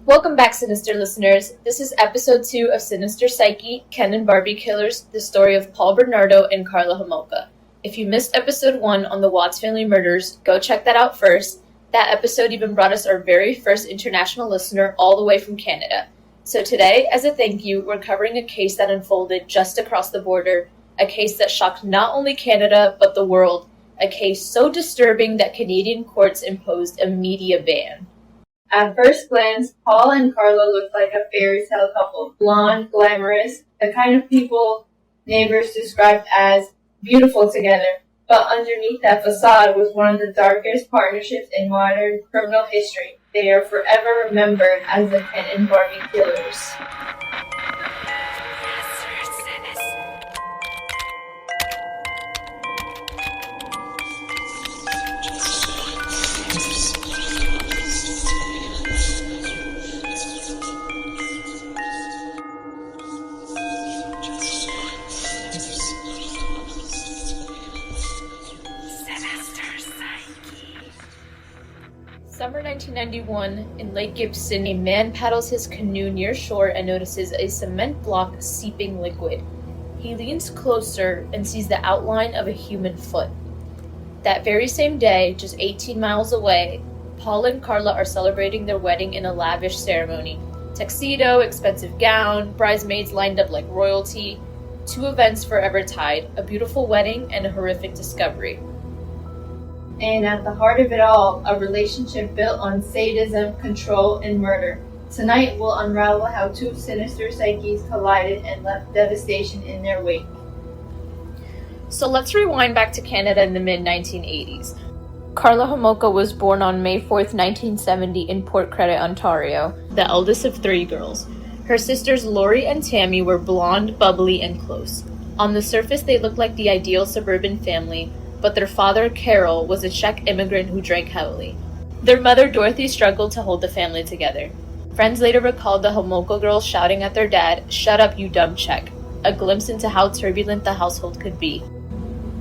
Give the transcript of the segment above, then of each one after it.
Welcome back, Sinister listeners. This is episode 2 of Sinister Psyche, Ken and Barbie Killers, the story of Paul Bernardo and Carla Homolka. If you missed episode 1 on the Watts family murders, go check that out first. That episode even brought us our very first international listener all the way from Canada. So today, as a thank you, we're covering a case that unfolded just across the border, a case that shocked not only Canada, but the world, a case so disturbing that Canadian courts imposed a media ban. At first glance, Paul and Carla looked like a fairy tale couple. Blonde, glamorous, the kind of people neighbors described as beautiful together. But underneath that facade was one of the darkest partnerships in modern criminal history. They are forever remembered as the Ken and Barbie Killers. Summer 1991, in Lake Gibson, a man paddles his canoe near shore and notices a cement block seeping liquid. He leans closer and sees the outline of a human foot. That very same day, just 18 miles away, Paul and Carla are celebrating their wedding in a lavish ceremony. Tuxedo, expensive gown, bridesmaids lined up like royalty. 2 events forever tied, a beautiful wedding and a horrific discovery. And at the heart of it all, a relationship built on sadism, control, and murder. Tonight, we'll unravel how 2 sinister psyches collided and left devastation in their wake. So let's rewind back to Canada in the mid-1980s. Carla Homolka was born on May 4th, 1970 in Port Credit, Ontario, the eldest of 3 girls. Her sisters Lori and Tammy were blonde, bubbly, and close. On the surface, they looked like the ideal suburban family, but their father, Carol, was a Czech immigrant who drank heavily. Their mother, Dorothy, struggled to hold the family together. Friends later recalled the Homolka girls shouting at their dad, "Shut up, you dumb Czech," a glimpse into how turbulent the household could be.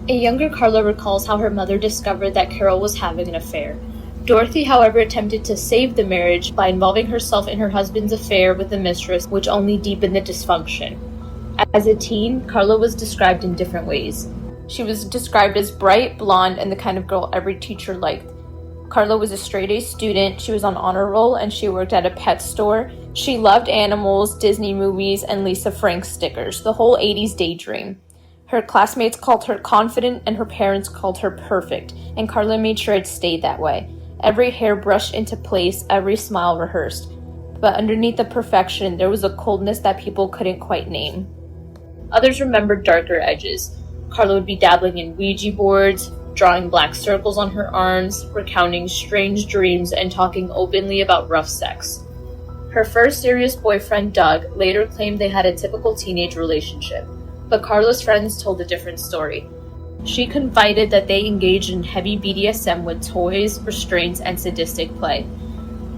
A younger Carla recalls how her mother discovered that Carol was having an affair. Dorothy, however, attempted to save the marriage by involving herself in her husband's affair with the mistress, which only deepened the dysfunction. As a teen, Carla was described in different ways. She was described as bright, blonde, and the kind of girl every teacher liked. Carla was a straight-A student, she was on honor roll, and she worked at a pet store. She loved animals, Disney movies, and Lisa Frank stickers, the whole 80s daydream. Her classmates called her confident, and her parents called her perfect, and Carla made sure it stayed that way. Every hair brushed into place, every smile rehearsed. But underneath the perfection, there was a coldness that people couldn't quite name. Others remembered darker edges. Carla would be dabbling in Ouija boards, drawing black circles on her arms, recounting strange dreams, and talking openly about rough sex. Her first serious boyfriend, Doug, later claimed they had a typical teenage relationship, but Carla's friends told a different story. She confided that they engaged in heavy BDSM with toys, restraints, and sadistic play.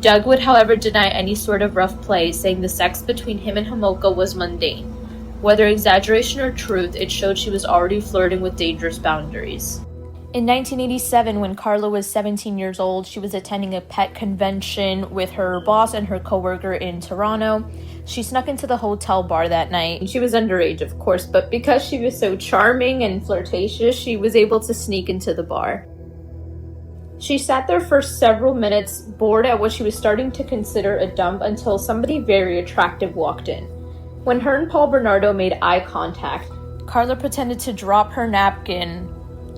Doug would, however, deny any sort of rough play, saying the sex between him and Homolka was mundane. Whether exaggeration or truth, it showed she was already flirting with dangerous boundaries. In 1987, when Carla was 17 years old, she was attending a pet convention with her boss and her coworker in Toronto. She snuck into the hotel bar that night. She was underage, of course, but because she was so charming and flirtatious, she was able to sneak into the bar. She sat there for several minutes, bored at what she was starting to consider a dump, until somebody very attractive walked in. When her and Paul Bernardo made eye contact, Carla pretended to drop her napkin,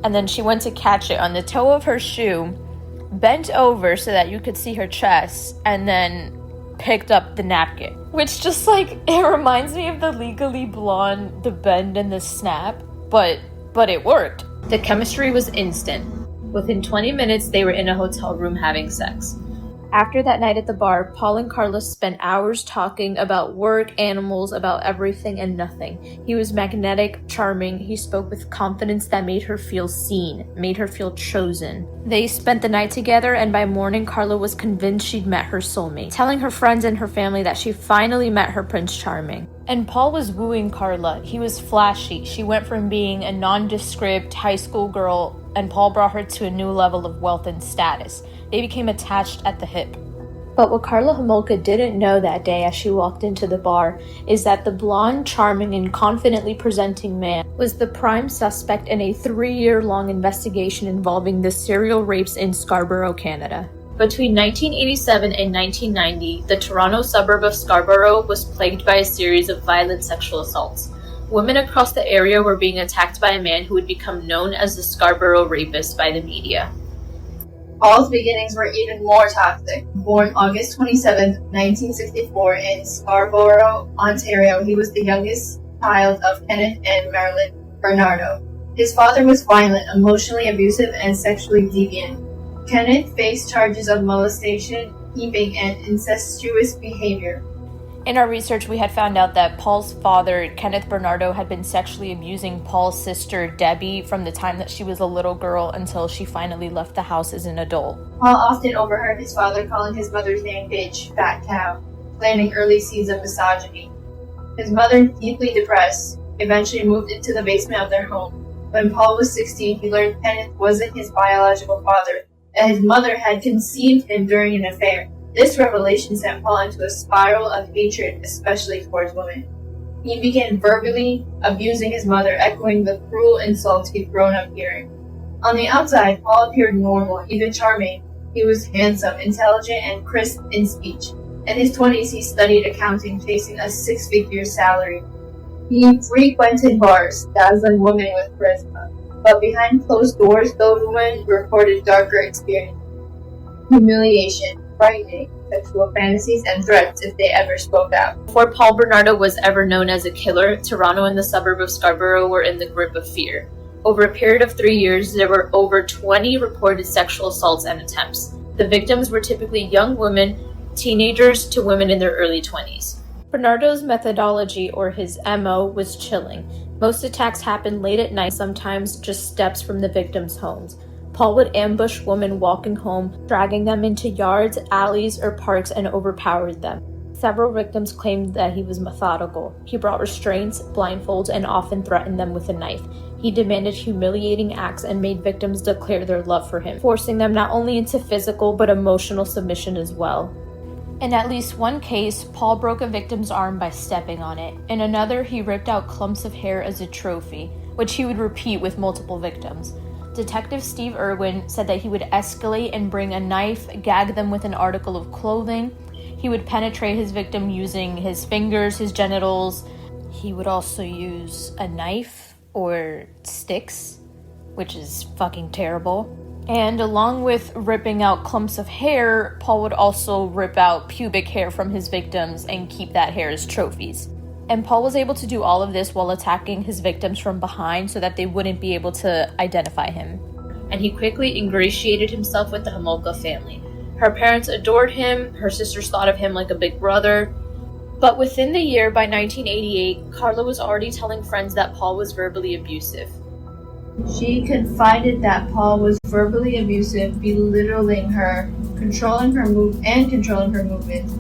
and then she went to catch it on the toe of her shoe, bent over so that you could see her chest, and then picked up the napkin. Which just it reminds me of the Legally Blonde, the bend and the snap, but it worked. The chemistry was instant. Within 20 minutes, they were in a hotel room having sex. After that night at the bar, Paul and Carla spent hours talking about work, animals, about everything and nothing. He was magnetic, charming. He spoke with confidence that made her feel seen, made her feel chosen. They spent the night together, and by morning, Carla was convinced she'd met her soulmate, telling her friends and her family that she finally met her Prince Charming. And Paul was wooing Carla. He was flashy. She went from being a nondescript high school girl, and Paul brought her to a new level of wealth and status. They became attached at the hip. But what Karla Homolka didn't know that day as she walked into the bar is that the blonde, charming, and confidently presenting man was the prime suspect in a 3-year-long investigation involving the serial rapes in Scarborough, Canada. Between 1987 and 1990, the Toronto suburb of Scarborough was plagued by a series of violent sexual assaults. Women across the area were being attacked by a man who would become known as the Scarborough Rapist by the media. Paul's beginnings were even more toxic. Born August 27, 1964 in Scarborough, Ontario, he was the youngest child of Kenneth and Marilyn Bernardo. His father was violent, emotionally abusive, and sexually deviant. Kenneth faced charges of molestation, raping, and incestuous behavior. In our research, we had found out that Paul's father, Kenneth Bernardo, had been sexually abusing Paul's sister, Debbie, from the time that she was a little girl until she finally left the house as an adult. Paul often overheard his father calling his mother's name bitch, fat cow, planting early seeds of misogyny. His mother, deeply depressed, eventually moved into the basement of their home. When Paul was 16, he learned Kenneth wasn't his biological father, that his mother had conceived him during an affair. This revelation sent Paul into a spiral of hatred, especially towards women. He began verbally abusing his mother, echoing the cruel insults he'd grown up hearing. On the outside, Paul appeared normal, even charming. He was handsome, intelligent, and crisp in speech. In his 20s, he studied accounting, chasing a 6-figure salary. He frequented bars, dazzling women with charisma. But behind closed doors, those women reported darker experiences. Humiliation, frightening, sexual fantasies, and threats if they ever spoke out. Before Paul Bernardo was ever known as a killer, Toronto and the suburb of Scarborough were in the grip of fear. Over a period of 3 years, there were over 20 reported sexual assaults and attempts. The victims were typically young women, teenagers to women in their early 20s. Bernardo's methodology, or his MO, was chilling. Most attacks happened late at night, sometimes just steps from the victims' homes. Paul would ambush women walking home, dragging them into yards, alleys, or parks, and overpowered them. Several victims claimed that he was methodical. He brought restraints, blindfolds, and often threatened them with a knife. He demanded humiliating acts and made victims declare their love for him, forcing them not only into physical but emotional submission as well. In at least one case, Paul broke a victim's arm by stepping on it. In another, he ripped out clumps of hair as a trophy, which he would repeat with multiple victims. Detective Steve Irwin said that he would escalate and bring a knife, gag them with an article of clothing. He would penetrate his victim using his fingers, his genitals. He would also use a knife or sticks, which is fucking terrible. And along with ripping out clumps of hair, Paul would also rip out pubic hair from his victims and keep that hair as trophies. And Paul was able to do all of this while attacking his victims from behind so that they wouldn't be able to identify him. And he quickly ingratiated himself with the Homolka family. Her parents adored him, her sisters thought of him like a big brother. But within the year, by 1988, Karla was already telling friends that Paul was verbally abusive. She confided that Paul was verbally abusive, belittling her, controlling her movements.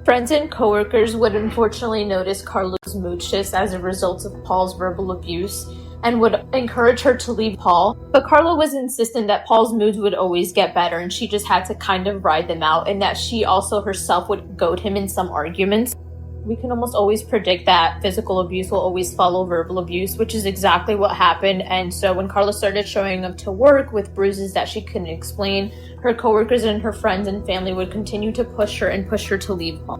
Friends and coworkers would unfortunately notice Karla's mood shifts as a result of Paul's verbal abuse and would encourage her to leave Paul. But Karla was insistent that Paul's moods would always get better and she just had to kind of ride them out, and that she also herself would goad him in some arguments. We can almost always predict that physical abuse will always follow verbal abuse, which is exactly what happened. And so when Karla started showing up to work with bruises that she couldn't explain, her coworkers and her friends and family would continue to push her to leave Paul.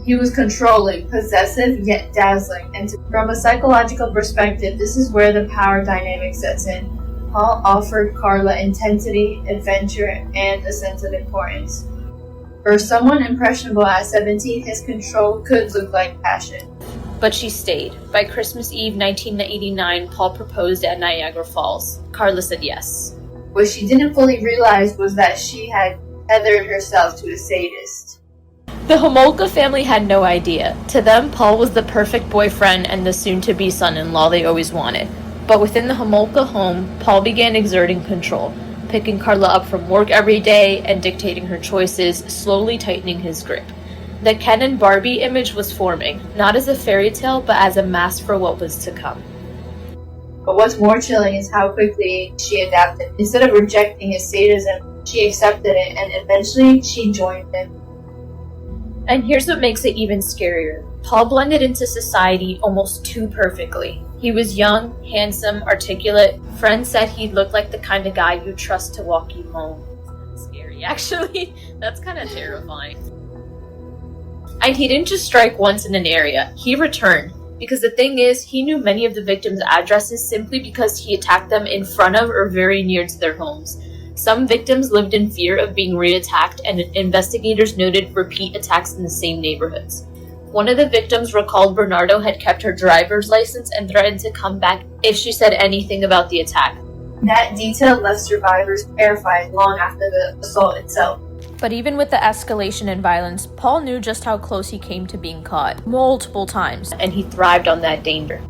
He was controlling, possessive, yet dazzling, and from a psychological perspective, this is where the power dynamic sets in. Paul offered Karla intensity, adventure, and a sense of importance. For someone impressionable at 17, his control could look like passion. but she stayed. By Christmas Eve 1989, Paul proposed at Niagara Falls. Carla said yes. What she didn't fully realize was that she had tethered herself to a sadist. The Homolka family had no idea. To them, Paul was the perfect boyfriend and the soon-to-be son-in-law they always wanted. But within the Homolka home, Paul began exerting control, picking Carla up from work every day and dictating her choices, slowly tightening his grip. The Ken and Barbie image was forming, not as a fairy tale, but as a mask for what was to come. But what's more chilling is how quickly she adapted. Instead of rejecting his sadism, she accepted it, and eventually she joined him. And here's what makes it even scarier. Paul blended into society almost too perfectly. He was young, handsome, articulate. Friends said he looked like the kind of guy you trust to walk you home. That's scary, actually. That's kind of terrifying. And he didn't just strike once in an area. He returned. Because the thing is, he knew many of the victims' addresses simply because he attacked them in front of or very near to their homes. Some victims lived in fear of being re-attacked, and investigators noted repeat attacks in the same neighborhoods. One of the victims recalled Bernardo had kept her driver's license and threatened to come back if she said anything about the attack. That detail left survivors terrified long after the assault itself. But even with the escalation in violence, Paul knew just how close he came to being caught, multiple times, and he thrived on that danger.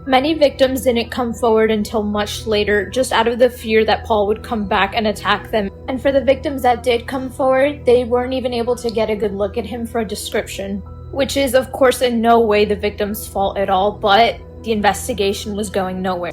Many victims didn't come forward until much later, just out of the fear that Paul would come back and attack them. And for the victims that did come forward, they weren't even able to get a good look at him for a description. Which is, of course, in no way the victim's fault at all, but the investigation was going nowhere.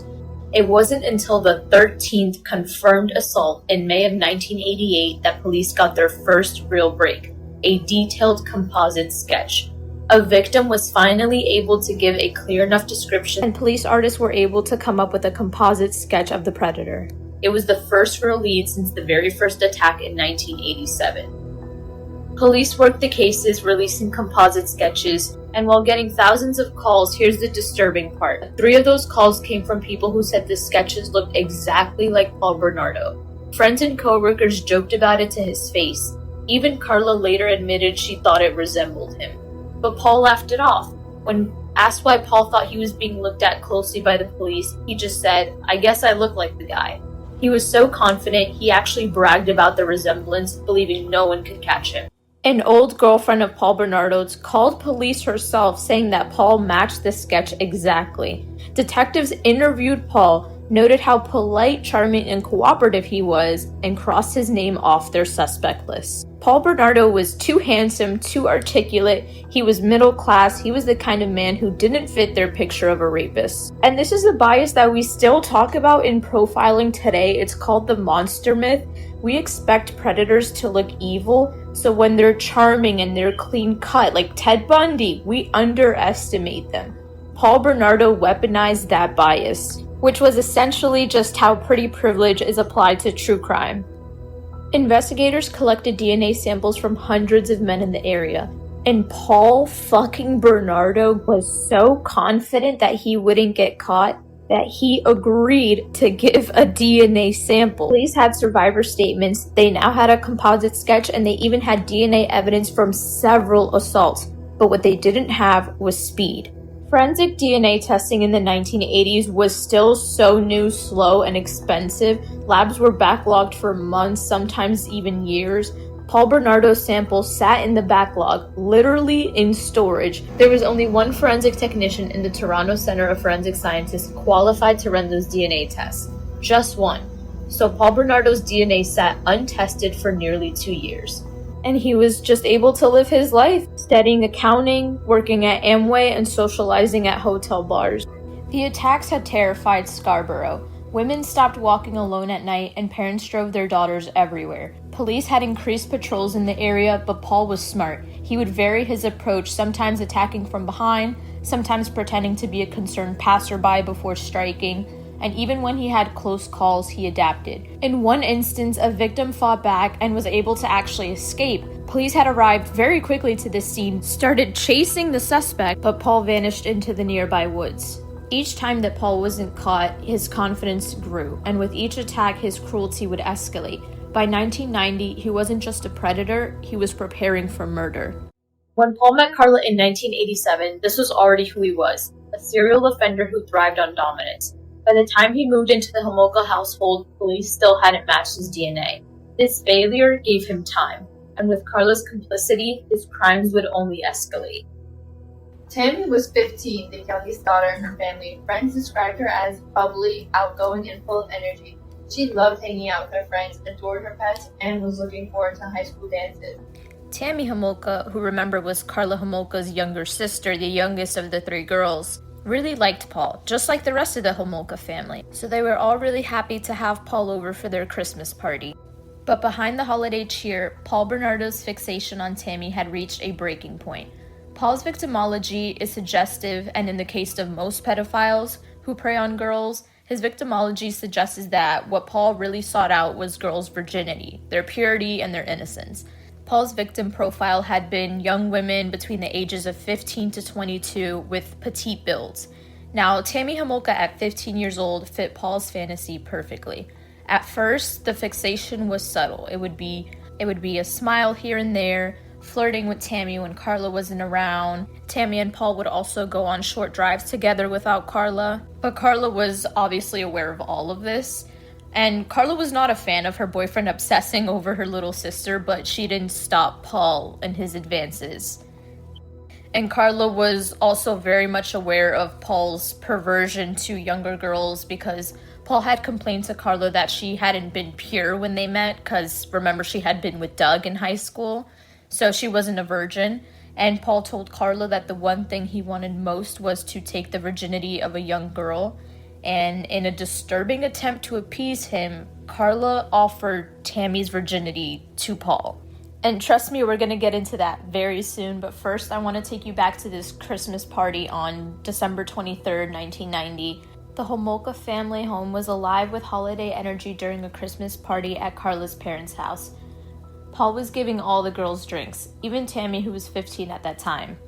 It wasn't until the 13th confirmed assault in May of 1988 that police got their first real break, a detailed composite sketch. A victim was finally able to give a clear enough description, and police artists were able to come up with a composite sketch of the predator. It was the first real lead since the very first attack in 1987. Police worked the cases, releasing composite sketches, and while getting thousands of calls, here's the disturbing part. 3 of those calls came from people who said the sketches looked exactly like Paul Bernardo. Friends and co-workers joked about it to his face. Even Carla later admitted she thought it resembled him. But Paul laughed it off. When asked why Paul thought he was being looked at closely by the police, he just said, "I guess I look like the guy." He was so confident, he actually bragged about the resemblance, believing no one could catch him. An old girlfriend of Paul Bernardo's called police herself, saying that Paul matched the sketch exactly. Detectives interviewed Paul, noted how polite, charming, and cooperative he was, and crossed his name off their suspect list. Paul Bernardo was too handsome, too articulate, he was middle class, he was the kind of man who didn't fit their picture of a rapist. And this is a bias that we still talk about in profiling today. It's called the monster myth. We expect predators to look evil, so when they're charming and they're clean cut, like Ted Bundy, we underestimate them. Paul Bernardo weaponized that bias, which was essentially just how pretty privilege is applied to true crime. Investigators collected DNA samples from hundreds of men in the area, and Paul fucking Bernardo was so confident that he wouldn't get caught that he agreed to give a DNA sample. Police had survivor statements, they now had a composite sketch, and they even had DNA evidence from several assaults. But what they didn't have was speed. Forensic DNA testing in the 1980s was still so new, slow, and expensive. Labs were backlogged for months, sometimes even years. Paul Bernardo's sample sat in the backlog, literally in storage. There was only one forensic technician in the Toronto Centre of Forensic Sciences qualified to run those DNA tests. Just one. So Paul Bernardo's DNA sat untested for nearly 2 years. And he was just able to live his life, studying accounting, working at Amway, and socializing at hotel bars. The attacks had terrified Scarborough. Women stopped walking alone at night, and parents drove their daughters everywhere. Police had increased patrols in the area, but Paul was smart. He would vary his approach, sometimes attacking from behind, sometimes pretending to be a concerned passerby before striking, and even when he had close calls, he adapted. In one instance, a victim fought back and was able to actually escape. Police had arrived very quickly to the scene, started chasing the suspect, but Paul vanished into the nearby woods. Each time that Paul wasn't caught, his confidence grew, and with each attack, his cruelty would escalate. By 1990, he wasn't just a predator, he was preparing for murder. When Paul met Carla in 1987, this was already who he was, a serial offender who thrived on dominance. By the time he moved into the Homolka household, police still hadn't matched his DNA. This failure gave him time, and with Carla's complicity, his crimes would only escalate. Tammy was 15, the youngest daughter in her family. Friends described her as bubbly, outgoing, and full of energy. She loved hanging out with her friends, adored her pets, and was looking forward to high school dances. Tammy Homolka, who remember was Carla Homolka's younger sister, the youngest of the three girls, really liked Paul, just like the rest of the Homolka family. So they were all really happy to have Paul over for their Christmas party. But behind the holiday cheer, Paul Bernardo's fixation on Tammy had reached a breaking point. Paul's victimology is suggestive, and in the case of most pedophiles who prey on girls, his victimology suggests that what Paul really sought out was girls' virginity, their purity, and their innocence. Paul's victim profile had been young women between the ages of 15 to 22 with petite builds. Now, Tammy Homolka at 15 years old fit Paul's fantasy perfectly. At first, the fixation was subtle. It would be a smile here and there, flirting with Tammy when Carla wasn't around. Tammy and Paul would also go on short drives together without Carla. But Carla was obviously aware of all of this. And Carla was not a fan of her boyfriend obsessing over her little sister, but she didn't stop Paul in his advances. And Carla was also very much aware of Paul's perversion to younger girls because Paul had complained to Carla that she hadn't been pure when they met because, remember, she had been with Doug in high school, so she wasn't a virgin. And Paul told Carla that the one thing he wanted most was to take the virginity of a young girl. And in a disturbing attempt to appease him, Carla offered Tammy's virginity to Paul. And trust me, we're going to get into that very soon, but first I want to take you back to this Christmas party on December 23rd, 1990. The Homolka family home was alive with holiday energy during a Christmas party at Carla's parents' house. Paul was giving all the girls drinks, even Tammy, who was 15 at that time.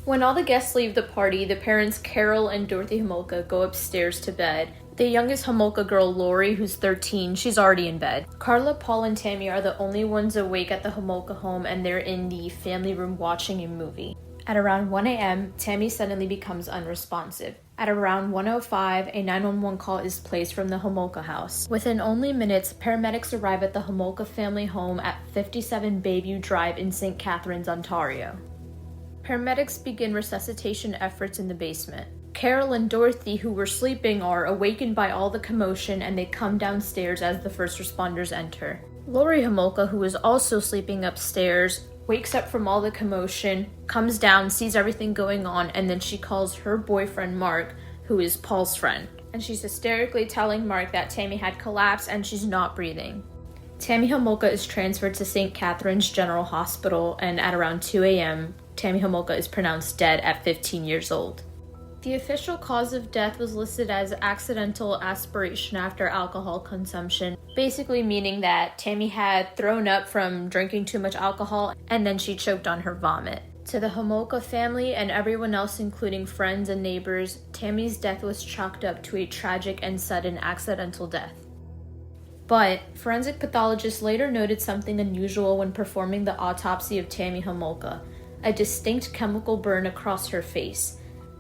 When all the guests leave the party, the parents Carol and Dorothy Homolka go upstairs to bed. The youngest Homolka girl, Lori, who's 13, she's already in bed. Carla, Paul, and Tammy are the only ones awake at the Homolka home, and they're in the family room watching a movie. At around 1 a.m., Tammy suddenly becomes unresponsive. At around 1:05, a 911 call is placed from the Homolka house. Within only minutes, paramedics arrive at the Homolka family home at 57 Bayview Drive in St. Catharines, Ontario. Paramedics begin resuscitation efforts in the basement. Carol and Dorothy, who were sleeping, are awakened by all the commotion and they come downstairs as the first responders enter. Lori Homolka, who is also sleeping upstairs, wakes up from all the commotion, comes down, sees everything going on, and then she calls her boyfriend Mark, who is Paul's friend. And she's hysterically telling Mark that Tammy had collapsed and she's not breathing. Tammy Homolka is transferred to St. Catharines General Hospital, and at around 2 a.m., Tammy Homolka is pronounced dead at 15 years old. The official cause of death was listed as accidental aspiration after alcohol consumption, basically meaning that Tammy had thrown up from drinking too much alcohol and then she choked on her vomit. To the Homolka family and everyone else, including friends and neighbors, Tammy's death was chalked up to a tragic and sudden accidental death. But forensic pathologists later noted something unusual when performing the autopsy of Tammy Homolka: a distinct chemical burn across her face.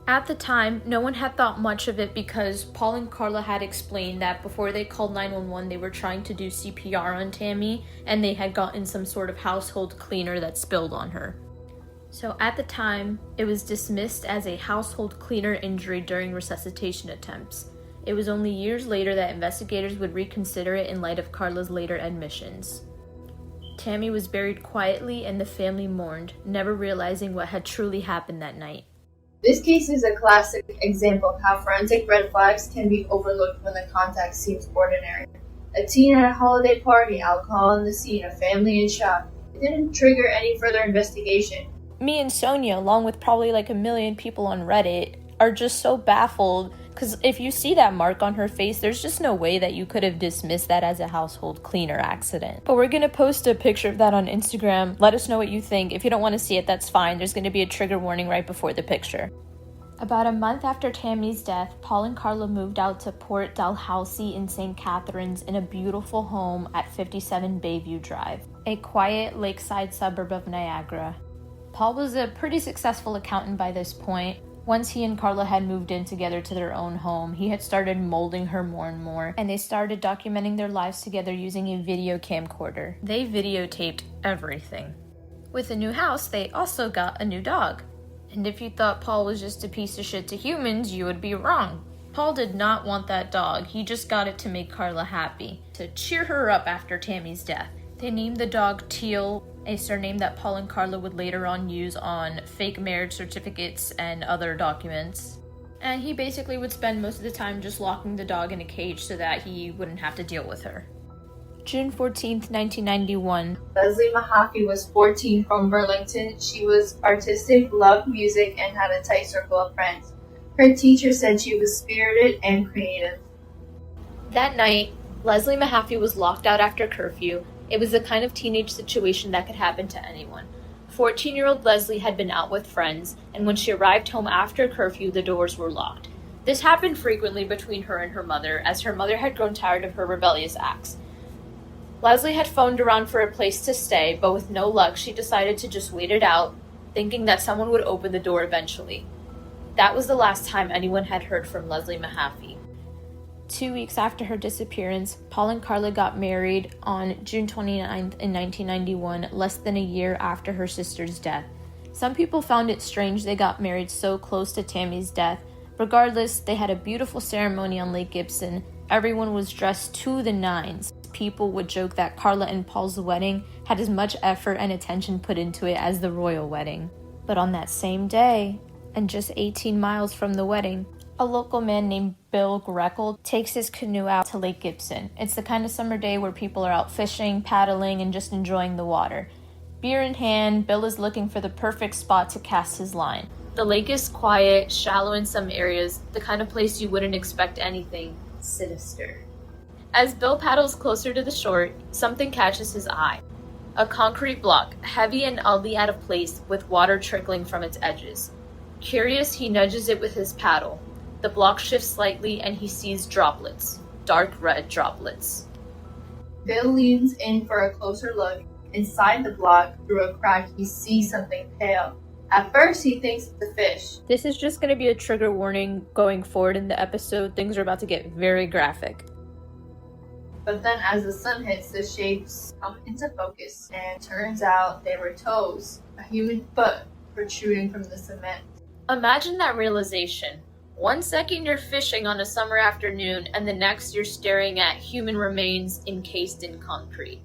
At the time, no one had thought much of it because Paul and Carla had explained that before they called 911, they were trying to do CPR on Tammy, and they had gotten some sort of household cleaner that spilled on her. So at the time, it was dismissed as a household cleaner injury during resuscitation attempts. It was only years later that investigators would reconsider it in light of Carla's later admissions. Tammy was buried quietly and the family mourned, never realizing what had truly happened that night. This case is a classic example of how forensic red flags can be overlooked when the context seems ordinary. A teen at a holiday party, alcohol on the scene, a family in shock. It didn't trigger any further investigation. Me and Sonia, along with probably like 1 million people on Reddit, are just so baffled because if you see that mark on her face, there's just no way that you could have dismissed that as a household cleaner accident. But we're going to post a picture of that on Instagram. Let us know what you think. If you don't want to see it, that's fine. There's going to be a trigger warning right before the picture. About a month after Tammy's death, Paul and Carla moved out to Port Dalhousie in St. Catharines in a beautiful home at 57 Bayview Drive, a quiet lakeside suburb of Niagara. Paul was a pretty successful accountant by this point. Once he and Carla had moved in together to their own home, he had started molding her more and more, and they started documenting their lives together using a video camcorder. They videotaped everything. With the new house, they also got a new dog. And if you thought Paul was just a piece of shit to humans, you would be wrong. Paul did not want that dog. He just got it to make Carla happy, to cheer her up after Tammy's death. They named the dog Teal, a surname that Paul and Carla would later on use on fake marriage certificates and other documents. And he basically would spend most of the time just locking the dog in a cage so that he wouldn't have to deal with her. June 14th, 1991. Leslie Mahaffey was 14 from Burlington. She was artistic, loved music, and had a tight circle of friends. Her teacher said she was spirited and creative. That night, Leslie Mahaffey was locked out after curfew. It was the kind of teenage situation that could happen to anyone. 14-year-old Leslie had been out with friends, and when she arrived home after curfew, the doors were locked. This happened frequently between her and her mother, as her mother had grown tired of her rebellious acts. Leslie had phoned around for a place to stay, but with no luck, she decided to just wait it out, thinking that someone would open the door eventually. That was the last time anyone had heard from Leslie Mahaffey. 2 weeks after her disappearance, Paul and Carla got married on June 29th in 1991, less than a year after her sister's death. Some people found it strange they got married so close to Tammy's death. Regardless, they had a beautiful ceremony on Lake Gibson. Everyone was dressed to the nines. People would joke that Carla and Paul's wedding had as much effort and attention put into it as the royal wedding. But on that same day, and just 18 miles from the wedding, a local man named Bill Greckle takes his canoe out to Lake Gibson. It's the kind of summer day where people are out fishing, paddling, and just enjoying the water. Beer in hand, Bill is looking for the perfect spot to cast his line. The lake is quiet, shallow in some areas, the kind of place you wouldn't expect anything sinister. As Bill paddles closer to the shore, something catches his eye. A concrete block, heavy and oddly out of place, with water trickling from its edges. Curious, he nudges it with his paddle. The block shifts slightly and he sees droplets, dark red droplets. Bill leans in for a closer look. Inside the block, through a crack, he sees something pale. At first, he thinks it's a fish. This is just going to be a trigger warning going forward in the episode. Things are about to get very graphic. But then as the sun hits, the shapes come into focus, and it turns out they were toes, a human foot protruding from the cement. Imagine that realization. 1 second you're fishing on a summer afternoon, and the next you're staring at human remains encased in concrete.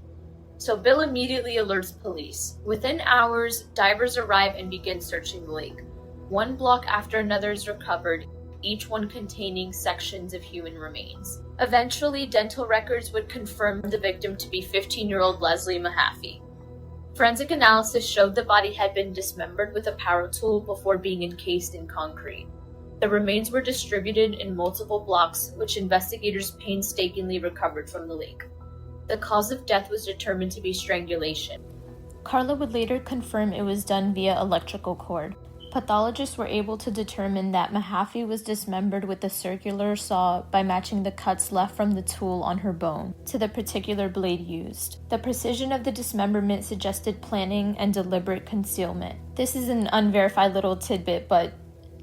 So Bill immediately alerts police. Within hours, divers arrive and begin searching the lake. One block after another is recovered, each one containing sections of human remains. Eventually, dental records would confirm the victim to be 15-year-old Leslie Mahaffey. Forensic analysis showed the body had been dismembered with a power tool before being encased in concrete. The remains were distributed in multiple blocks, which investigators painstakingly recovered from the lake. The cause of death was determined to be strangulation. Carla would later confirm it was done via electrical cord. Pathologists were able to determine that Mahaffey was dismembered with a circular saw by matching the cuts left from the tool on her bone to the particular blade used. The precision of the dismemberment suggested planning and deliberate concealment. This is an unverified little tidbit, but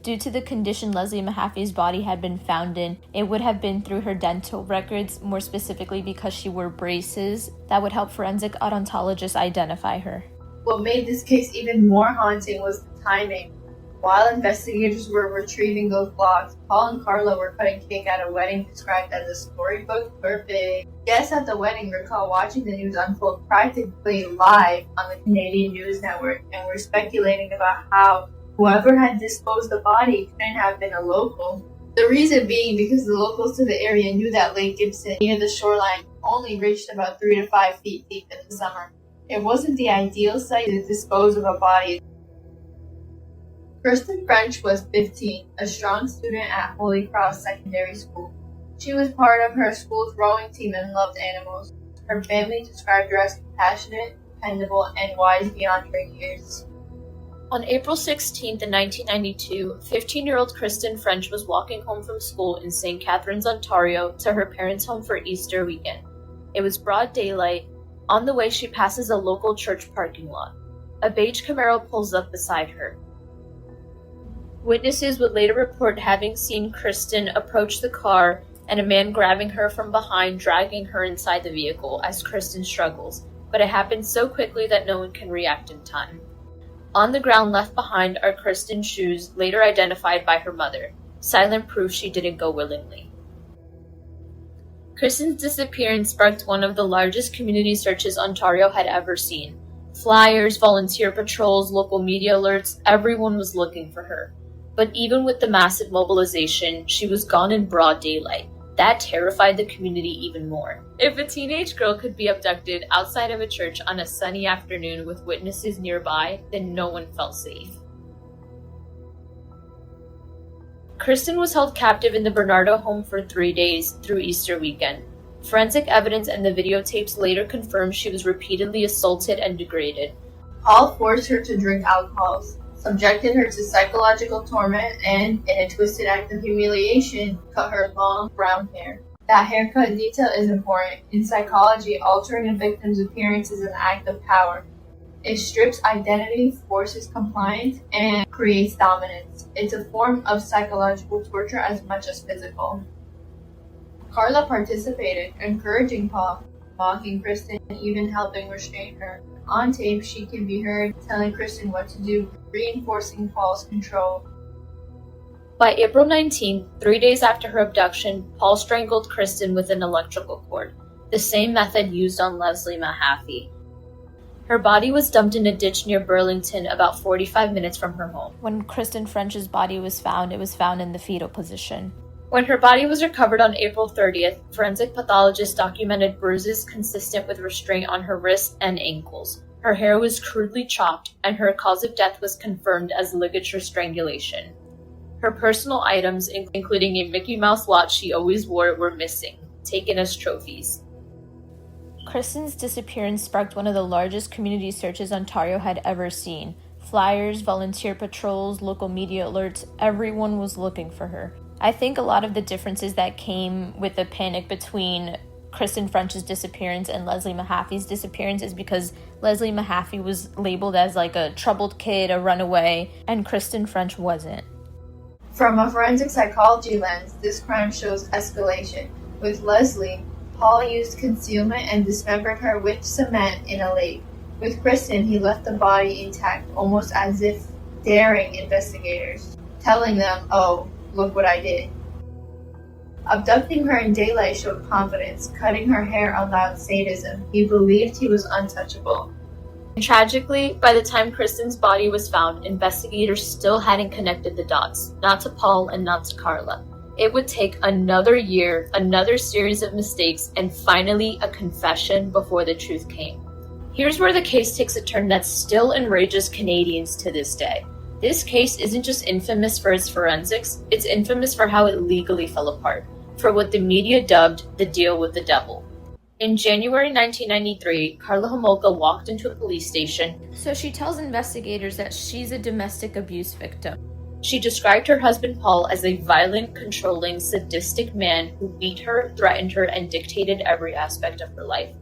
due to the condition Leslie Mahaffey's body had been found in, it would have been through her dental records, more specifically because she wore braces, that would help forensic odontologists identify her. What made this case even more haunting was the timing. While investigators were retrieving those blocks, Paul and Carla were cutting cake at a wedding described as a storybook perfect. Guests at the wedding recall watching the news unfold practically live on the Canadian News Network and were speculating about how whoever had disposed the body couldn't have been a local. The reason being because the locals to the area knew that Lake Gibson near the shoreline only reached about 3 to 5 feet deep in the summer. It wasn't the ideal site to dispose of a body. Kristen French was 15, a strong student at Holy Cross Secondary School. She was part of her school's rowing team and loved animals. Her family described her as compassionate, dependable, and wise beyond her years. On April 16, 1992, 15-year-old Kristen French was walking home from school in St. Catharines, Ontario, to her parents' home for Easter weekend. It was broad daylight. On the way, she passes a local church parking lot. A beige Camaro pulls up beside her. Witnesses would later report having seen Kristen approach the car and a man grabbing her from behind, dragging her inside the vehicle as Kristen struggles, but it happens so quickly that no one can react in time. On the ground left behind are Kristen's shoes, later identified by her mother, silent proof she didn't go willingly. Kristen's disappearance sparked one of the largest community searches Ontario had ever seen. Flyers, volunteer patrols, local media alerts, everyone was looking for her. But even with the massive mobilization, she was gone in broad daylight. That terrified the community even more. If a teenage girl could be abducted outside of a church on a sunny afternoon with witnesses nearby, then no one felt safe. Kristen was held captive in the Bernardo home for 3 days through Easter weekend. Forensic evidence and the videotapes later confirmed she was repeatedly assaulted and degraded. Paul forced her to drink alcohol, subjected her to psychological torment, and, in a twisted act of humiliation, cut her long brown hair. That haircut detail is important. In psychology, altering a victim's appearance is an act of power. It strips identity, forces compliance, and creates dominance. It's a form of psychological torture as much as physical. Carla participated, encouraging Paul, mocking Kristen, and even helping restrain her. On tape, she can be heard telling Kristen what to do, reinforcing Paul's control. By April 19, 3 days after her abduction, Paul strangled Kristen with an electrical cord, the same method used on Leslie Mahaffey. Her body was dumped in a ditch near Burlington, about 45 minutes from her home. When Kristen French's body was found, it was found in the fetal position. When her body was recovered on April 30th, forensic pathologists documented bruises consistent with restraint on her wrists and ankles. Her hair was crudely chopped, and her cause of death was confirmed as ligature strangulation. Her personal items, including a Mickey Mouse watch she always wore, were missing, taken as trophies. Kristen's disappearance sparked one of the largest community searches Ontario had ever seen. Flyers, volunteer patrols, local media alerts, everyone was looking for her. I think a lot of the differences that came with the panic between Kristen French's disappearance and Leslie Mahaffey's disappearance is because Leslie Mahaffey was labeled as like a troubled kid, a runaway, and Kristen French wasn't. From a forensic psychology lens, this crime shows escalation. With Leslie, Paul used concealment and dismembered her with cement in a lake. With Kristen, he left the body intact, almost as if daring investigators, telling them, "Oh, look what I did." Abducting her in daylight showed confidence. Cutting her hair allowed sadism. He believed he was untouchable. And tragically, by the time Kristen's body was found, investigators still hadn't connected the dots, not to Paul and not to Carla. It would take another year, another series of mistakes, and finally a confession before the truth came. Here's where the case takes a turn that still enrages Canadians to this day. This case isn't just infamous for its forensics, it's infamous for how it legally fell apart, for what the media dubbed the deal with the devil. In January 1993, Carla Homolka walked into a police station. So she tells investigators that she's a domestic abuse victim. She described her husband Paul as a violent, controlling, sadistic man who beat her, threatened her, and dictated every aspect of her life.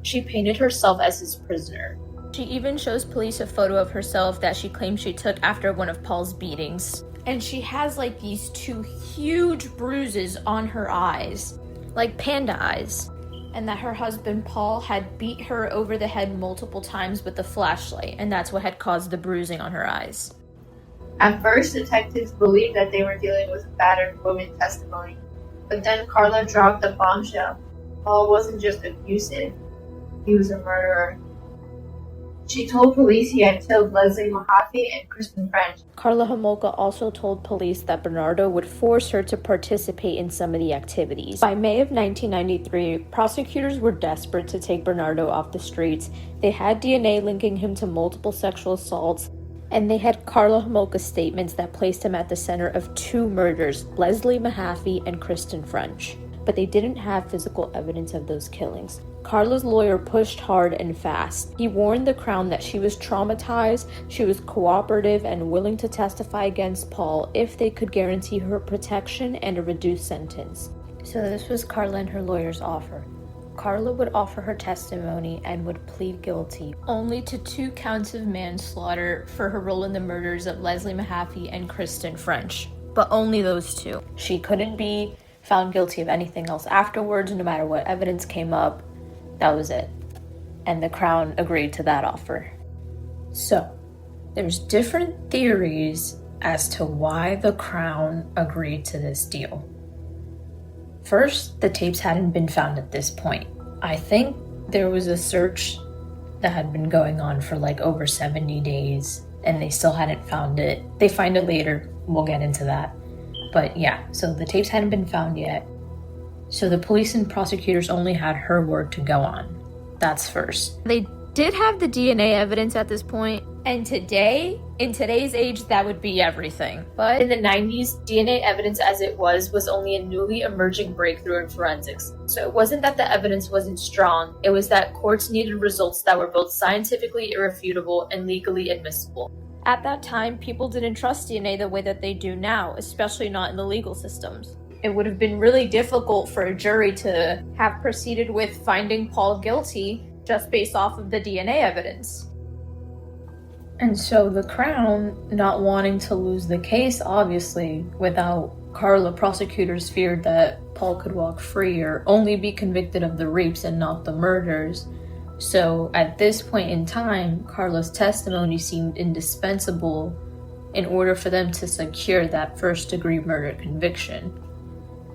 She painted herself as his prisoner. She even shows police a photo of herself that she claims she took after one of Paul's beatings. And she has like these two huge bruises on her eyes, like panda eyes. And that her husband Paul had beat her over the head multiple times with a flashlight, and that's what had caused the bruising on her eyes. At first, detectives believed that they were dealing with a battered woman testimony. But then Carla dropped the bombshell. Paul wasn't just abusive, he was a murderer. She told police he had killed Leslie Mahaffey and Kristen French. Carla Homolka also told police that Bernardo would force her to participate in some of the activities. By May of 1993, prosecutors were desperate to take Bernardo off the streets. They had DNA linking him to multiple sexual assaults, and they had Carla Homolka's statements that placed him at the center of two murders, Leslie Mahaffey and Kristen French. But they didn't have physical evidence of those killings. Carla's lawyer pushed hard and fast. He warned the Crown that she was traumatized, she was cooperative and willing to testify against Paul if they could guarantee her protection and a reduced sentence. So this was Carla and her lawyer's offer. Carla would offer her testimony and would plead guilty only to 2 counts of manslaughter for her role in the murders of Leslie Mahaffey and Kristen French. But only those 2. She couldn't be found guilty of anything else afterwards, no matter what evidence came up. That was it. And the Crown agreed to that offer. So, there's different theories as to why the Crown agreed to this deal. First, the tapes hadn't been found at this point. I think there was a search that had been going on for like over 70 days, and they still hadn't found it. They find it later. We'll get into that. But yeah, so the tapes hadn't been found yet. So the police and prosecutors only had her word to go on. That's first. They did have the DNA evidence at this point, and today, in today's age, that would be everything. But in the 90s, DNA evidence as it was only a newly emerging breakthrough in forensics. So it wasn't that the evidence wasn't strong, it was that courts needed results that were both scientifically irrefutable and legally admissible. At that time, people didn't trust DNA the way that they do now, especially not in the legal systems. It would have been really difficult for a jury to have proceeded with finding Paul guilty just based off of the DNA evidence. And so the Crown, not wanting to lose the case, obviously, without Carla, prosecutors feared that Paul could walk free or only be convicted of the rapes and not the murders. So at this point in time, Carla's testimony seemed indispensable in order for them to secure that first-degree murder conviction.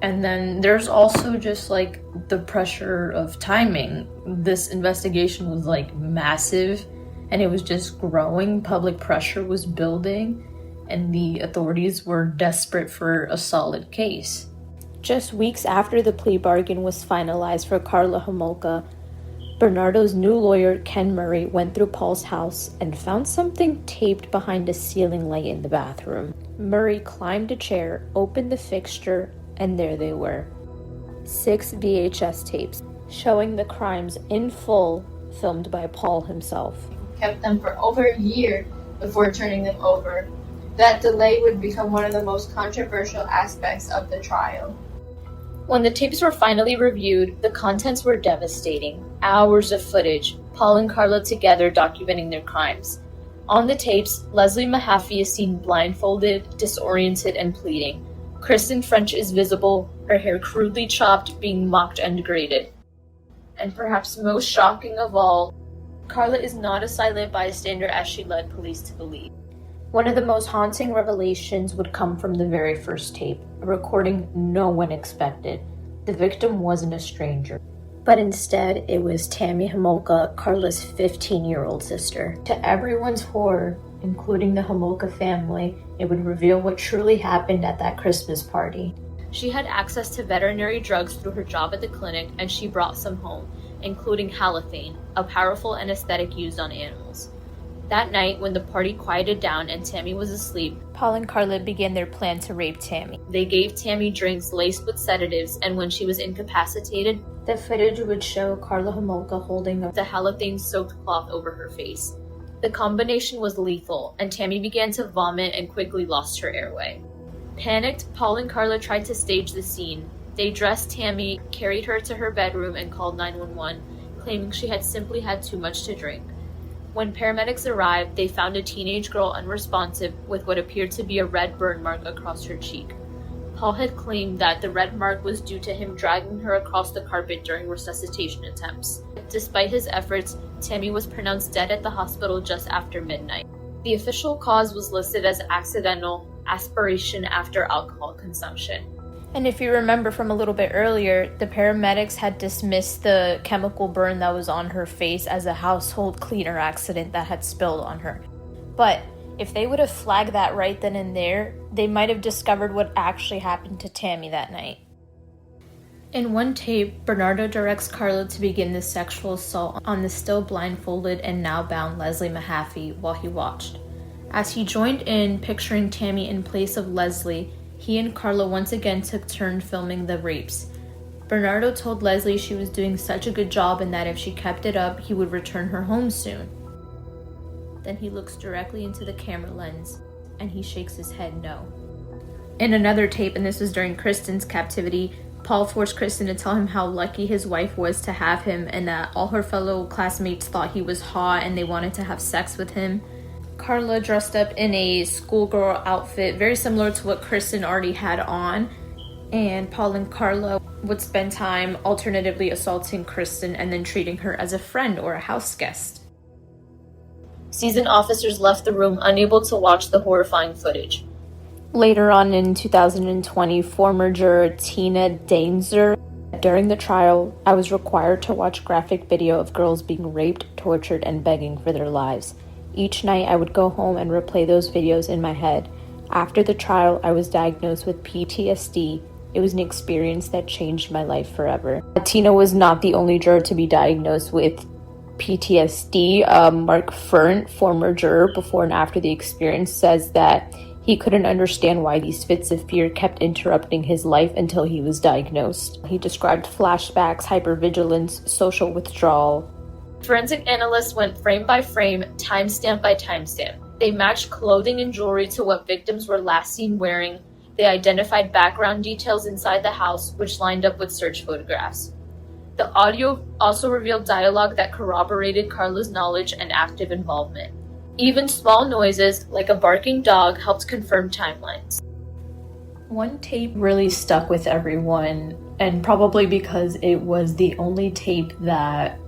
And then there's also just like the pressure of timing. This investigation was like massive, and it was just growing. Public pressure was building, and the authorities were desperate for a solid case. Just weeks after the plea bargain was finalized for Karla Homolka, Bernardo's new lawyer, Ken Murray, went through Paul's house and found something taped behind a ceiling light in the bathroom. Murray climbed a chair, opened the fixture, and there they were. 6 VHS tapes showing the crimes in full, filmed by Paul himself. Kept them for over a year before turning them over. That delay would become one of the most controversial aspects of the trial. When the tapes were finally reviewed, the contents were devastating. Hours of footage, Paul and Carla together documenting their crimes. On the tapes, Leslie Mahaffey is seen blindfolded, disoriented, and pleading. Kristen French is visible, her hair crudely chopped, being mocked and degraded. And perhaps most shocking of all, Carla is not a silent bystander as she led police to believe. One of the most haunting revelations would come from the very first tape, a recording no one expected. The victim wasn't a stranger, but instead it was Tammy Homolka, Carla's 15-year-old sister. To everyone's horror, including the Homolka family, it would reveal what truly happened at that Christmas party. She had access to veterinary drugs through her job at the clinic, and she brought some home, including halothane, a powerful anesthetic used on animals. That night, when the party quieted down and Tammy was asleep, Paul and Carla began their plan to rape Tammy. They gave Tammy drinks laced with sedatives, and when she was incapacitated, the footage would show Karla Homolka holding the halothane-soaked cloth over her face. The combination was lethal, and Tammy began to vomit and quickly lost her airway. Panicked, Paul and Carla tried to stage the scene. They dressed Tammy, carried her to her bedroom, and called 911, claiming she had simply had too much to drink. When paramedics arrived, they found a teenage girl unresponsive with what appeared to be a red burn mark across her cheek. Paul had claimed that the red mark was due to him dragging her across the carpet during resuscitation attempts. Despite his efforts, Tammy was pronounced dead at the hospital just after midnight. The official cause was listed as accidental aspiration after alcohol consumption. And if you remember from a little bit earlier, the paramedics had dismissed the chemical burn that was on her face as a household cleaner accident that had spilled on her. But if they would have flagged that right then and there, they might have discovered what actually happened to Tammy that night. In one tape, Bernardo directs Carla to begin the sexual assault on the still blindfolded and now bound Leslie Mahaffey while he watched. As he joined in, picturing Tammy in place of Leslie, he and Carla once again took turns filming the rapes. Bernardo told Leslie she was doing such a good job and that if she kept it up, he would return her home soon. Then he looks directly into the camera lens, and he shakes his head no. In another tape, and this was during Kristen's captivity, Paul forced Kristen to tell him how lucky his wife was to have him and that all her fellow classmates thought he was hot and they wanted to have sex with him. Carla dressed up in a schoolgirl outfit very similar to what Kristen already had on, and Paul and Carla would spend time alternatively assaulting Kristen and then treating her as a friend or a house guest. Seasoned officers left the room unable to watch the horrifying footage. Later on in 2020, former juror Tina Dainzer, during the trial, I was required to watch graphic video of girls being raped, tortured, and begging for their lives. Each night, I would go home and replay those videos in my head. After the trial, I was diagnosed with PTSD. It was an experience that changed my life forever. Tina was not the only juror to be diagnosed with PTSD. Mark Fern, former juror before and after the experience, says that he couldn't understand why these fits of fear kept interrupting his life until he was diagnosed. He described flashbacks, hypervigilance, social withdrawal. Forensic analysts went frame by frame, timestamp by timestamp. They matched clothing and jewelry to what victims were last seen wearing. They identified background details inside the house, which lined up with search photographs. The audio also revealed dialogue that corroborated Carla's knowledge and active involvement. Even small noises, like a barking dog, helped confirm timelines. One tape really stuck with everyone, and probably because it was the only tape that,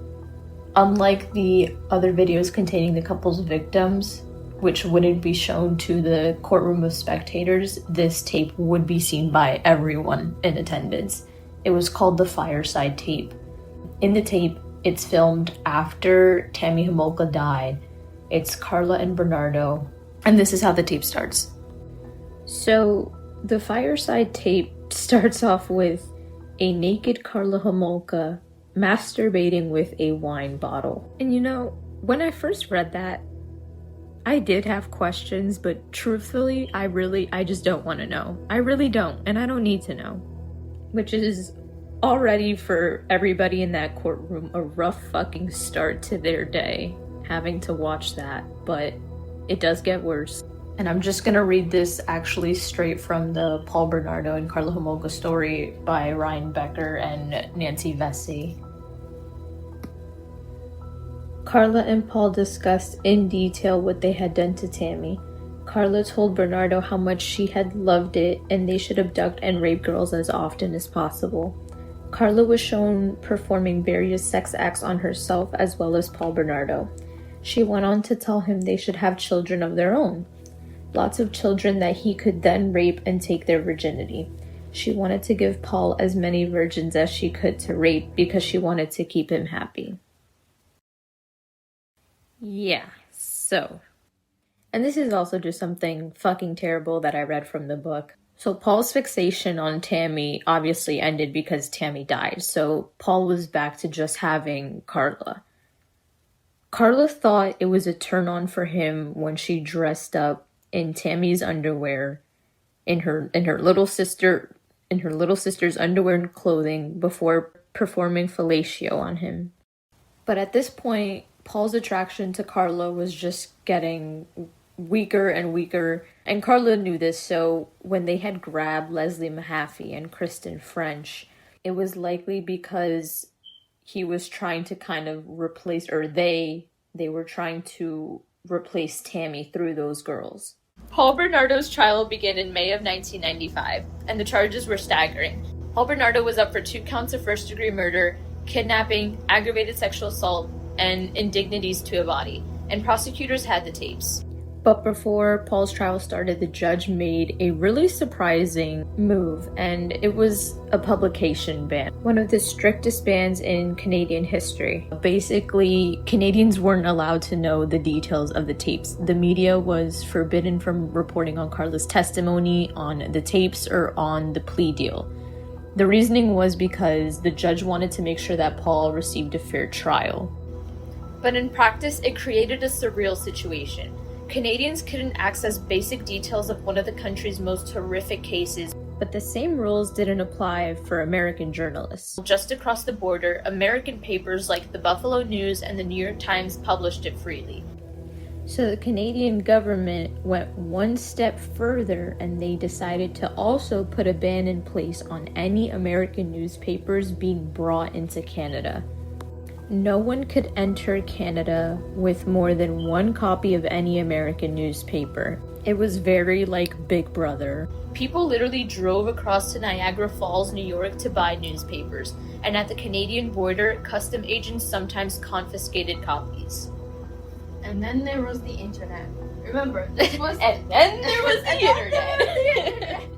unlike the other videos containing the couple's victims, which wouldn't be shown to the courtroom of spectators, this tape would be seen by everyone in attendance. It was called the fireside tape. In the tape, it's filmed after Tammy Homolka died. It's Carla and Bernardo, and this is how the tape starts. So, the fireside tape starts off with a naked Carla Homolka masturbating with a wine bottle. And you know, when I first read that, I did have questions, but truthfully, I just don't want to know. I really don't, and I don't need to know. Which is already, for everybody in that courtroom, a rough fucking start to their day, having to watch that, but it does get worse. And I'm just gonna read this actually straight from the Paul Bernardo and Carla Homolka story by Ryan Becker and Nancy Vesey. Carla and Paul discussed in detail what they had done to Tammy. Carla told Bernardo how much she had loved it and they should abduct and rape girls as often as possible. Carla was shown performing various sex acts on herself as well as Paul Bernardo. She went on to tell him they should have children of their own. Lots of children that he could then rape and take their virginity. She wanted to give Paul as many virgins as she could to rape because she wanted to keep him happy. Yeah, so. And this is also just something fucking terrible that I read from the book. So Paul's fixation on Tammy obviously ended because Tammy died, so Paul was back to just having Carla. Carla thought it was a turn-on for him when she dressed up in Tammy's underwear, in her little sister's underwear and clothing before performing fellatio on him. But at this point, Paul's attraction to Carla was just getting weaker and weaker, and Carla knew this, so when they had grabbed Leslie Mahaffey and Kristen French, it was likely because he was trying to kind of replace, or they were trying to replace Tammy through those girls. Paul Bernardo's trial began in May of 1995, and the charges were staggering. Paul Bernardo was up for 2 counts of first-degree murder, kidnapping, aggravated sexual assault, and indignities to a body, and prosecutors had the tapes. But before Paul's trial started, the judge made a really surprising move, and it was a publication ban. One of the strictest bans in Canadian history. Basically, Canadians weren't allowed to know the details of the tapes. The media was forbidden from reporting on Carla's testimony, on the tapes, or on the plea deal. The reasoning was because the judge wanted to make sure that Paul received a fair trial. But in practice, it created a surreal situation. Canadians couldn't access basic details of one of the country's most horrific cases. But the same rules didn't apply for American journalists. Just across the border, American papers like the Buffalo News and the New York Times published it freely. So the Canadian government went one step further and they decided to also put a ban in place on any American newspapers being brought into Canada. No one could enter Canada with more than one copy of any American newspaper. It was very like Big Brother. People literally drove across to Niagara Falls, New York to buy newspapers, and at the Canadian border, custom agents sometimes confiscated copies. And then there was the internet. Remember, this was... And then there was the internet.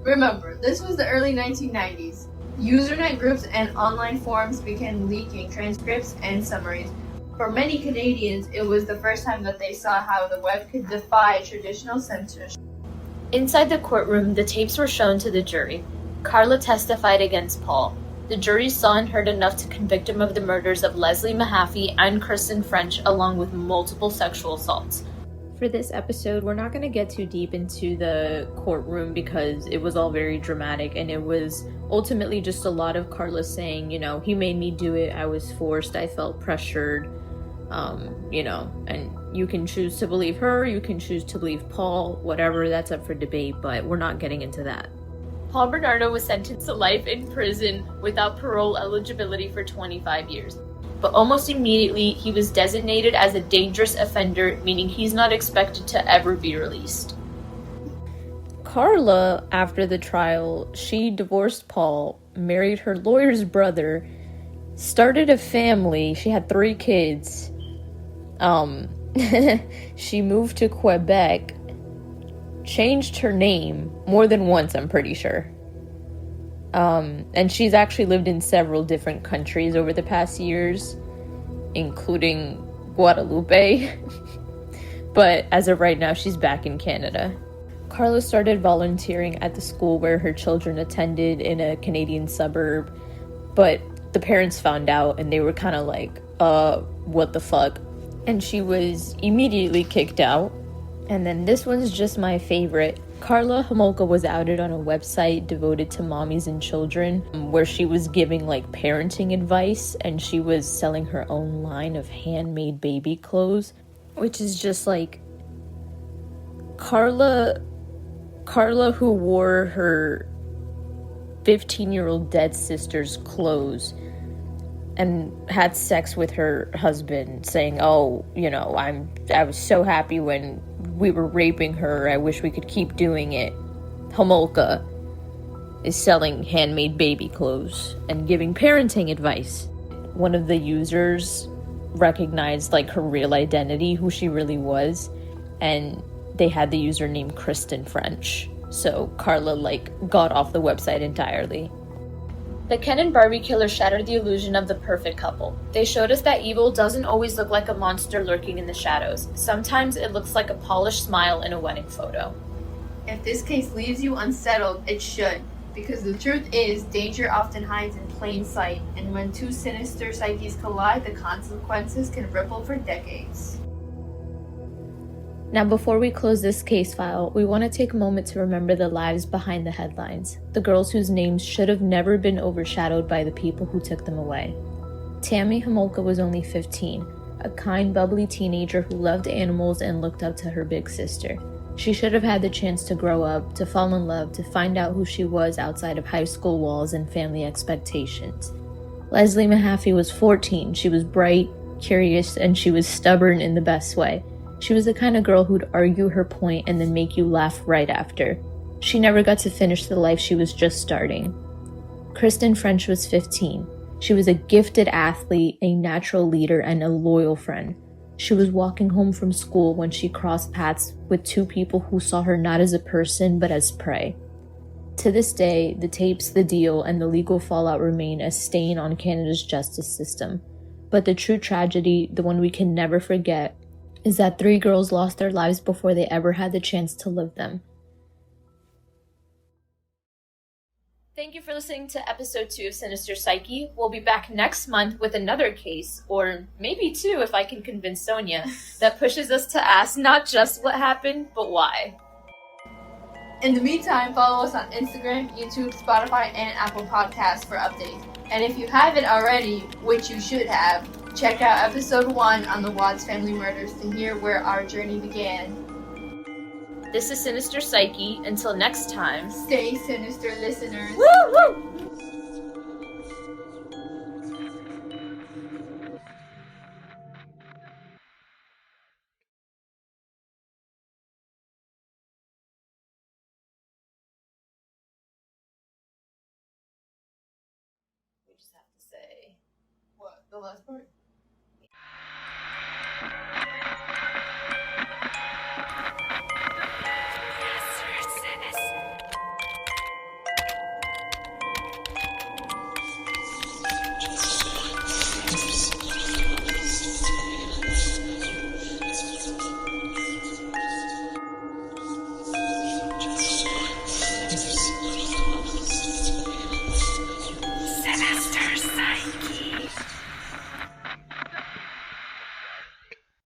Remember, this was the early 1990s. Usernet groups and online forums began leaking transcripts and summaries. For many Canadians, it was the first time that they saw how the web could defy traditional censorship. Inside the courtroom, the tapes were shown to the jury. Carla testified against Paul. The jury saw and heard enough to convict him of the murders of Leslie Mahaffey and Kristen French, along with multiple sexual assaults. For this episode, we're not going to get too deep into the courtroom because it was all very dramatic, and it was ultimately just a lot of Carla saying, you know, he made me do it, I was forced, I felt pressured, you know, and you can choose to believe her, you can choose to believe Paul, whatever, that's up for debate, but we're not getting into that. Paul Bernardo was sentenced to life in prison without parole eligibility for 25 years. But almost immediately, he was designated as a dangerous offender, meaning he's not expected to ever be released. Carla, after the trial, she divorced Paul, married her lawyer's brother, started a family, she had 3 kids. She moved to Quebec, changed her name more than once, I'm pretty sure. And she's actually lived in several different countries over the past years, including Guadeloupe. But as of right now, she's back in Canada. Carla started volunteering at the school where her children attended in a Canadian suburb, but the parents found out and they were kind of like, what the fuck? And she was immediately kicked out. And then this one's just my favorite. Carla Homolka was outed on a website devoted to mommies and children where she was giving like parenting advice, and she was selling her own line of handmade baby clothes, which is just like Carla who wore her 15-year-old dead sister's clothes and had sex with her husband, saying, oh, you know, I was so happy when we were raping her, I wish we could keep doing it. Homolka is selling handmade baby clothes and giving parenting advice. One of the users recognized like her real identity, who she really was, and they had the username Kristen French. So Carla like got off the website entirely. The Ken and Barbie killer shattered the illusion of the perfect couple. They showed us that evil doesn't always look like a monster lurking in the shadows. Sometimes it looks like a polished smile in a wedding photo. If this case leaves you unsettled, it should, because the truth is, danger often hides in plain sight, and when 2 sinister psyches collide, the consequences can ripple for decades. Now, before we close this case file, we want to take a moment to remember the lives behind the headlines, the girls whose names should have never been overshadowed by the people who took them away. Tammy Homolka was only 15, a kind, bubbly teenager who loved animals and looked up to her big sister. She should have had the chance to grow up, to fall in love, to find out who she was outside of high school walls and family expectations. Leslie Mahaffey was 14. She was bright, curious, and she was stubborn in the best way. She was the kind of girl who'd argue her point and then make you laugh right after. She never got to finish the life she was just starting. Kristen French was 15. She was a gifted athlete, a natural leader, and a loyal friend. She was walking home from school when she crossed paths with 2 people who saw her not as a person but as prey. To this day, the tapes, the deal, and the legal fallout remain a stain on Canada's justice system. But the true tragedy, the one we can never forget, is that 3 girls lost their lives before they ever had the chance to live them. Thank you for listening to episode 2 of Sinister Psyche. We'll be back next month with another case, or maybe 2 if I can convince Sonia, that pushes us to ask not just what happened, but why. In the meantime, follow us on Instagram, YouTube, Spotify, and Apple Podcasts for updates. And if you haven't already, which you should have, Check out episode 1 on the Watts family murders to hear where our journey began. This is Sinister Psyche. Until next time, Stay sinister, listeners. woo woo! We just have to say What? The last part?